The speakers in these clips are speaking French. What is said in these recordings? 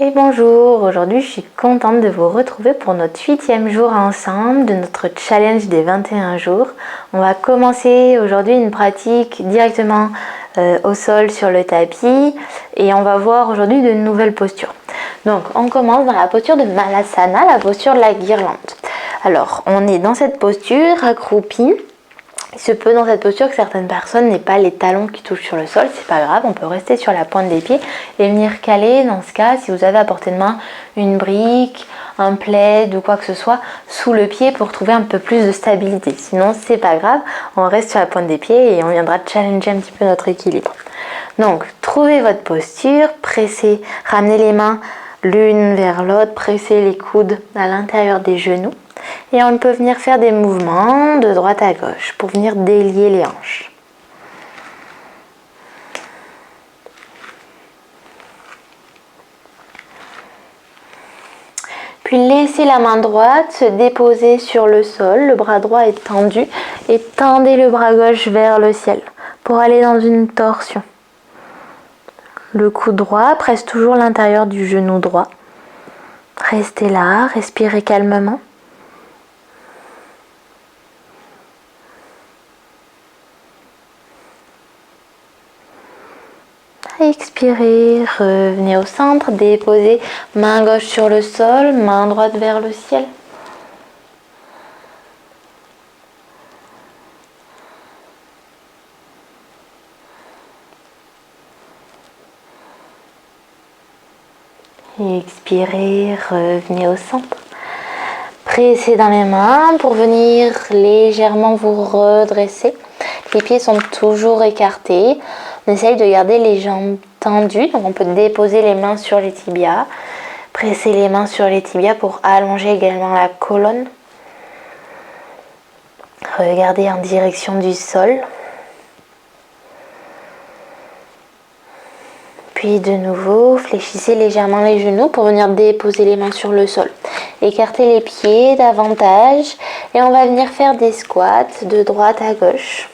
Et bonjour, aujourd'hui je suis contente de vous retrouver pour notre 8e jour ensemble de notre challenge des 21 jours. On va commencer aujourd'hui une pratique directement au sol sur le tapis et on va voir aujourd'hui de nouvelles postures. Donc on commence dans la posture de Malasana, la posture de la guirlande. Alors on est dans cette posture accroupie. Il se peut dans cette posture que certaines personnes n'aient pas les talons qui touchent sur le sol, c'est pas grave, on peut rester sur la pointe des pieds et venir caler dans ce cas si vous avez à portée de main une brique, un plaid ou quoi que ce soit sous le pied pour trouver un peu plus de stabilité. Sinon c'est pas grave, on reste sur la pointe des pieds et on viendra challenger un petit peu notre équilibre. Donc trouvez votre posture, pressez, ramenez les mains l'une vers l'autre, pressez les coudes à l'intérieur des genoux. Et on peut venir faire des mouvements de droite à gauche pour venir délier les hanches. Puis laissez la main droite se déposer sur le sol, le bras droit est tendu et tendez le bras gauche vers le ciel pour aller dans une torsion. Le coude droit presse toujours l'intérieur du genou droit. Restez là, respirez calmement. Expirez, revenez au centre, déposez main gauche sur le sol, main droite vers le ciel. Expirez, revenez au centre. Pressez dans les mains pour venir légèrement vous redresser. Les pieds sont toujours écartés. On essaye de garder les jambes tendues, donc on peut déposer les mains sur les tibias. Presser les mains sur les tibias pour allonger également la colonne. Regardez en direction du sol. Puis de nouveau, fléchissez légèrement les genoux pour venir déposer les mains sur le sol. Écartez les pieds davantage et on va venir faire des squats de droite à gauche.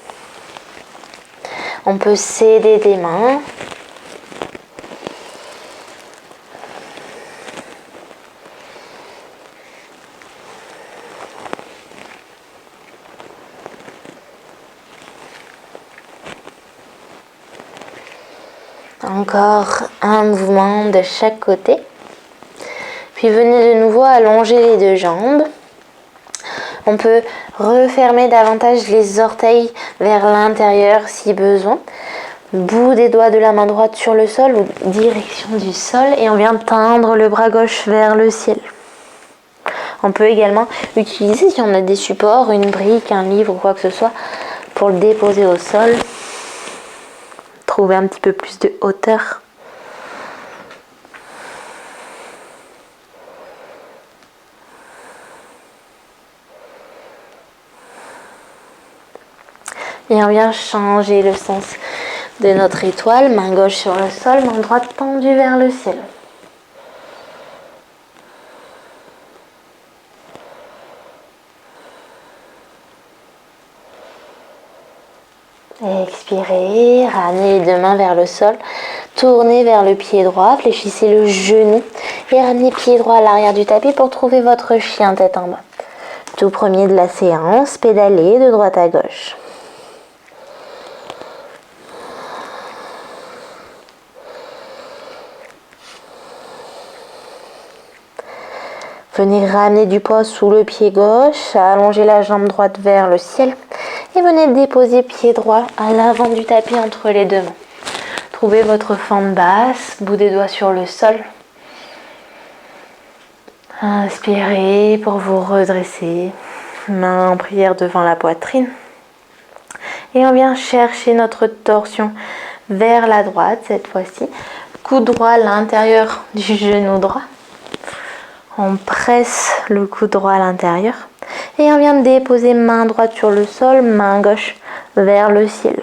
On peut s'aider des mains. Encore un mouvement de chaque côté. Puis venez de nouveau allonger les deux jambes. On peut refermer davantage les orteils vers l'intérieur si besoin. Bout des doigts de la main droite sur le sol ou direction du sol et on vient tendre le bras gauche vers le ciel. On peut également utiliser, si on a des supports, une brique, un livre ou quoi que ce soit, pour le déposer au sol. Trouver un petit peu plus de hauteur. Et on vient changer le sens de notre étoile, main gauche sur le sol, main droite tendue vers le ciel. Expirez, ramenez les deux mains vers le sol, tournez vers le pied droit, fléchissez le genou et ramenez pied droit à l'arrière du tapis pour trouver votre chien tête en bas. Tout premier de la séance, pédalez de droite à gauche. Venez ramener du poids sous le pied gauche, allonger la jambe droite vers le ciel et venez déposer pied droit à l'avant du tapis entre les deux mains. Trouvez votre fente basse, bout des doigts sur le sol. Inspirez pour vous redresser, main en prière devant la poitrine. Et on vient chercher notre torsion vers la droite cette fois-ci. Coude droit à l'intérieur du genou droit. On presse le coude droit à l'intérieur et on vient de déposer main droite sur le sol, main gauche vers le ciel.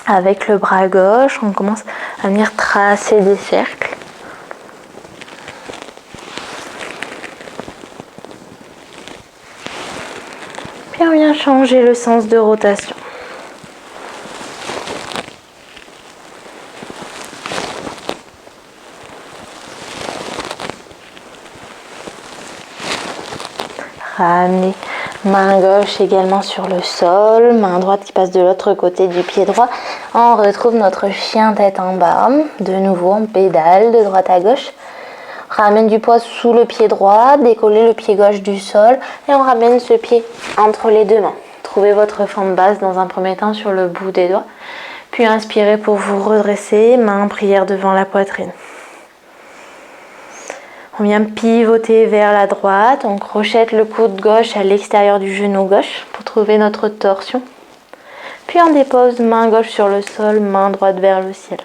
Avec le bras gauche, on commence à venir tracer des cercles. Puis on vient changer le sens de rotation. Ramenez main gauche également sur le sol, main droite qui passe de l'autre côté du pied droit. On retrouve notre chien tête en bas. De nouveau, on pédale de droite à gauche. Ramène du poids sous le pied droit, décollez le pied gauche du sol et on ramène ce pied entre les deux mains. Trouvez votre forme basse dans un premier temps sur le bout des doigts. Puis inspirez pour vous redresser, main en prière devant la poitrine. On vient pivoter vers la droite, on crochette le coude gauche à l'extérieur du genou gauche pour trouver notre torsion. Puis on dépose main gauche sur le sol, main droite vers le ciel.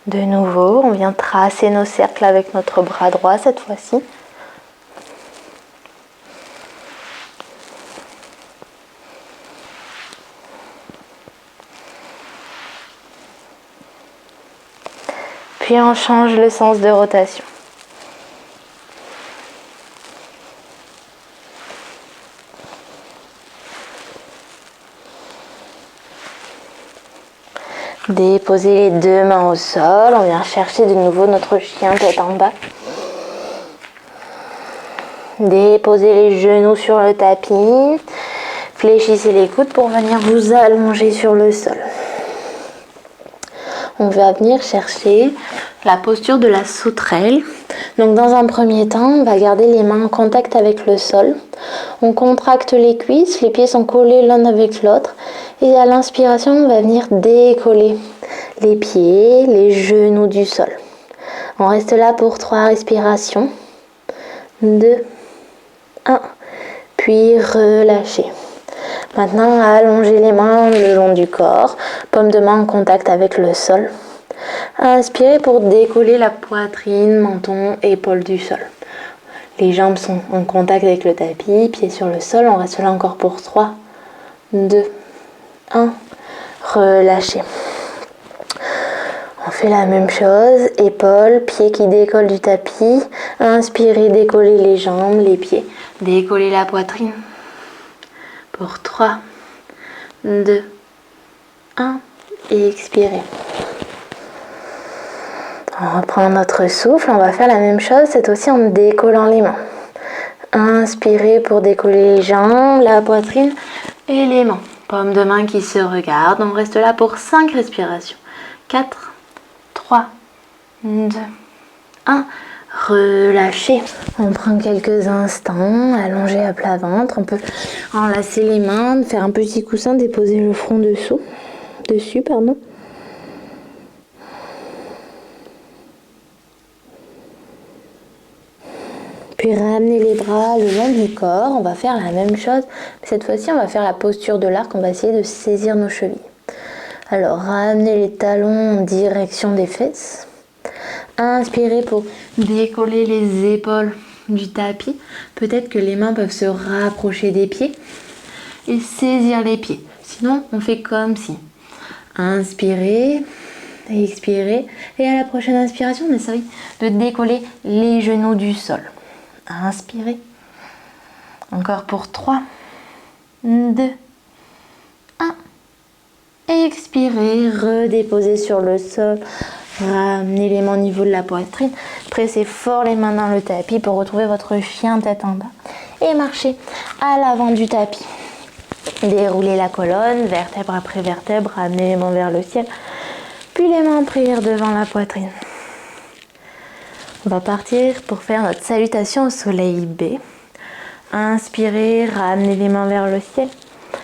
De nouveau, on vient tracer nos cercles avec notre bras droit cette fois-ci. Puis on change le sens de rotation. Déposez les deux mains au sol. On vient chercher de nouveau notre chien tête en bas. Déposez les genoux sur le tapis. Fléchissez les coudes pour venir vous allonger sur le sol. On va venir chercher la posture de la sauterelle. Donc dans un premier temps, on va garder les mains en contact avec le sol. On contracte les cuisses, les pieds sont collés l'un avec l'autre. Et à l'inspiration, on va venir décoller les pieds, les genoux du sol. On reste là pour 3 respirations. 2, 1, puis relâchez. Maintenant, allongez les mains le long du corps, paume de main en contact avec le sol. Inspirez pour décoller la poitrine, menton, épaules du sol. Les jambes sont en contact avec le tapis, pieds sur le sol. On reste là encore pour 3, 2, 1. Relâchez. On fait la même chose, épaules, pieds qui décollent du tapis. Inspirez, décollez les jambes, les pieds, décollez la poitrine. Pour 3, 2, 1 et expirez. On reprend notre souffle, on va faire la même chose, cette fois-ci en décollant les mains. Inspirez pour décoller les jambes, la poitrine et les mains. Paume de main qui se regarde, on reste là pour 5 respirations. 4, 3, 2, 1. Relâchez. On prend quelques instants, allongé à plat ventre. On peut enlacer les mains, faire un petit coussin, déposer le front dessus. Puis ramener les bras le long du corps. On va faire la même chose. Cette fois-ci, on va faire la posture de l'arc. On va essayer de saisir nos chevilles. Alors, ramenez les talons en direction des fesses. Inspirez pour décoller les épaules du tapis. Peut-être que les mains peuvent se rapprocher des pieds et saisir les pieds. Sinon, on fait comme si. Inspirez, expirez. Et à la prochaine inspiration, on essaye de décoller les genoux du sol. Inspirez. Encore pour 3, 2, 1. Expirez, redéposez sur le sol. Ramenez les mains au niveau de la poitrine. Pressez fort les mains dans le tapis pour retrouver votre chien tête en bas. Et marchez à l'avant du tapis. Déroulez la colonne, vertèbre après vertèbre. Ramenez les mains vers le ciel. Puis les mains en prière devant la poitrine. On va partir pour faire notre salutation au soleil B. Inspirez, ramenez les mains vers le ciel.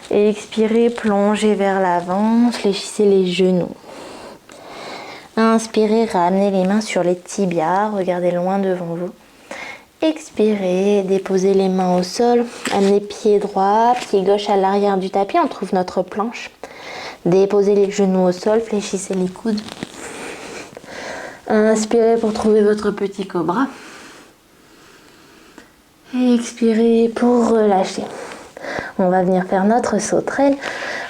Et expirez, plongez vers l'avant. Fléchissez les genoux. Inspirez, ramenez les mains sur les tibias, regardez loin devant vous. Expirez, déposez les mains au sol, amenez pied droit, pied gauche à l'arrière du tapis, on trouve notre planche. Déposez les genoux au sol, fléchissez les coudes. Inspirez pour trouver votre petit cobra. Et expirez pour relâcher. On va venir faire notre sauterelle.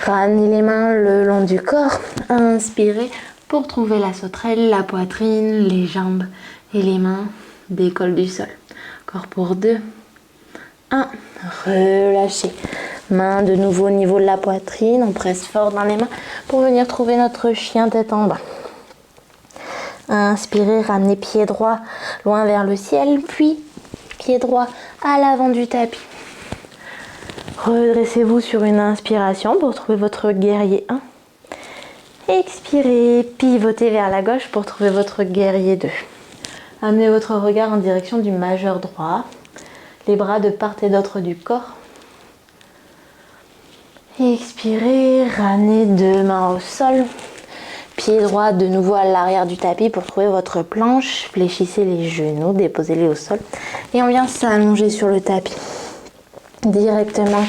Ramenez les mains le long du corps. Inspirez pour trouver la sauterelle, la poitrine, les jambes et les mains décollent du sol. Encore pour 2. 1. Relâchez. Main de nouveau au niveau de la poitrine. On presse fort dans les mains pour venir trouver notre chien tête en bas. Inspirez, ramenez pied droit loin vers le ciel, puis pied droit à l'avant du tapis. Redressez-vous sur une inspiration pour trouver votre guerrier 1. Expirez, pivotez vers la gauche pour trouver votre guerrier 2. Amenez votre regard en direction du majeur droit, les bras de part et d'autre du corps. Expirez, ramenez 2 mains au sol. Pied droit de nouveau à l'arrière du tapis pour trouver votre planche. Fléchissez les genoux, déposez-les au sol. Et on vient s'allonger sur le tapis. Directement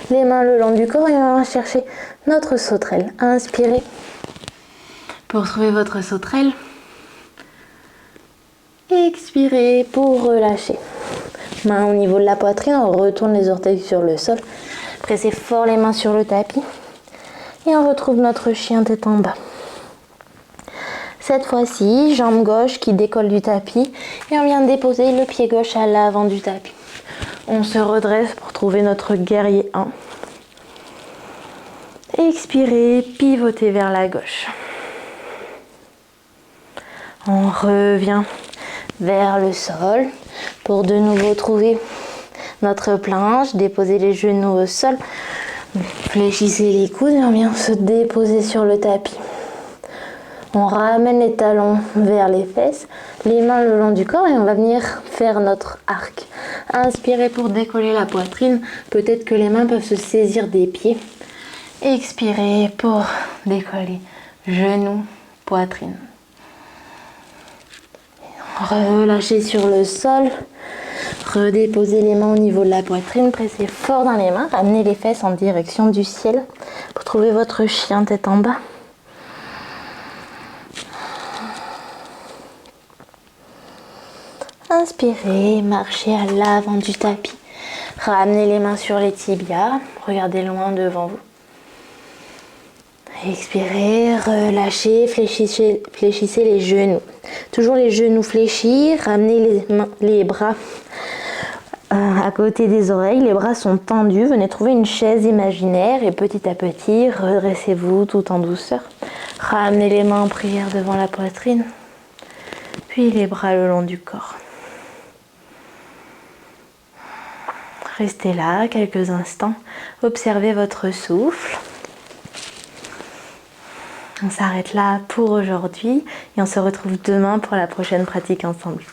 les mains le long du corps et on va chercher notre sauterelle. Inspirez pour trouver votre sauterelle. Expirez pour relâcher. Main au niveau de la poitrine, on retourne les orteils sur le sol. Pressez fort les mains sur le tapis. Et on retrouve notre chien tête en bas. Cette fois-ci, jambe gauche qui décolle du tapis et on vient déposer le pied gauche à l'avant du tapis. On se redresse pour trouver notre guerrier 1. Expirez, pivotez vers la gauche. On revient vers le sol pour de nouveau trouver notre planche, déposer les genoux au sol, fléchissez les coudes et on vient se déposer sur le tapis. On ramène les talons vers les fesses, les mains le long du corps et on va venir faire notre arc. Inspirez pour décoller la poitrine. Peut-être que les mains peuvent se saisir des pieds. Expirez pour décoller genoux, poitrine. Relâchez sur le sol. Redéposez les mains au niveau de la poitrine. Pressez fort dans les mains. Ramenez les fesses en direction du ciel pour trouver votre chien tête en bas. Inspirez, marchez à l'avant du tapis. Ramenez les mains sur les tibias. Regardez loin devant vous. Expirez, relâchez, fléchissez les genoux. Toujours les genoux fléchis. Ramenez les bras à côté des oreilles. Les bras sont tendus. Venez trouver une chaise imaginaire et petit à petit, redressez-vous tout en douceur. Ramenez les mains en prière devant la poitrine. Puis les bras le long du corps. Restez là quelques instants, observez votre souffle. On s'arrête là pour aujourd'hui et on se retrouve demain pour la prochaine pratique ensemble.